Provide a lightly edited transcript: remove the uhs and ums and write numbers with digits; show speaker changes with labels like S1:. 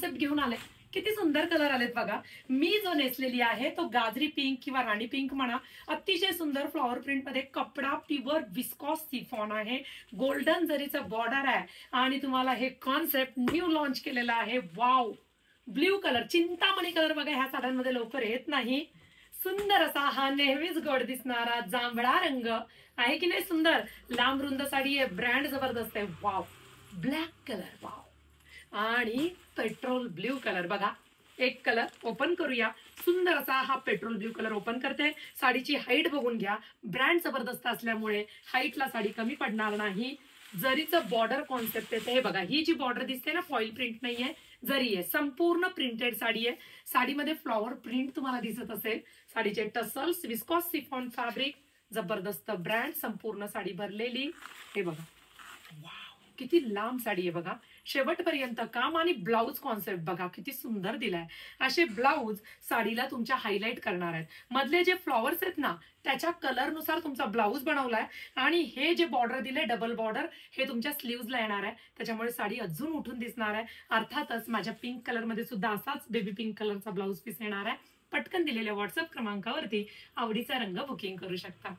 S1: Concept घेऊन आले. किती सुंदर कलर आलेत बघा. मी जो नेसलेली आहे तो गाजरी पिंक किंवा राणी पिंक म्हणा. अतिशय सुंदर फ्लॉवर प्रिंट मध्ये कपडा प्युअर विस्कॉस सिफॉन आहे. गोल्डन जरीचं बॉर्डर आहे आणि तुम्हाला हे कॉन्सेप्ट न्यू लॉन्च केलेला आहे. Wow, blue colour, Chintamani colour बघा ह्या साड्यांमध्ये लवकर येत नाही. सुंदर असा हा नेहमीच गोड दिसणारा जांभळा रंग आहे की नाही सुंदर. लांब रुंद साडी आहे, ब्रँड जबरदस्त आहे. वाव, ब्लॅक कलर, वाव, आणि पेट्रोल ब्ल्यू कलर बघा. एक कलर ओपन करूया. सुंदर असा हा पेट्रोल ब्ल्यू कलर ओपन करते. साडीची हाईट बघून घ्या. ब्रँड जबरदस्त असल्यामुळे हाईटला साडी कमी पडणार नाही. जरीचं बॉर्डर कॉन्सेप्ट येते. हे बघा, ही जी बॉर्डर दिसते ना, फॉईल प्रिंट नाहीये, जरी आहे. संपूर्ण प्रिंटेड साडी आहे. साडीमध्ये फ्लॉवर प्रिंट तुम्हाला दिसत असेल. साडीचे टसल्स, विस्कॉस सिफॉन फॅब्रिक, जबरदस्त ब्रँड, संपूर्ण साडी भरलेली. हे बघा, वाव, किती लांब साडी आहे बघा. शेवटपर्यंत काम आणि ब्लाऊज कॉन्सेप्ट बघा किती सुंदर दिलाय. असे ब्लाऊज साडीला तुमच्या हायलाइट करणार आहेत. मधले जे फ्लॉवर्स आहेत ना, त्याच्या कलरनुसार तुमचा ब्लाऊज बनवलाय. आणि हे जे बॉर्डर दिले, डबल बॉर्डर, हे तुमच्या स्लीव्हजला येणार आहे. त्याच्यामुळे साडी अजून उठून दिसणार आहे. अर्थातच माझ्या पिंक कलरमध्ये सुद्धा असाच बेबी पिंक कलरचा ब्लाऊज पीस येणार आहे. पटकन दिलेल्या व्हॉट्सअप क्रमांकावरती आवडीचा रंग बुकिंग करू शकता.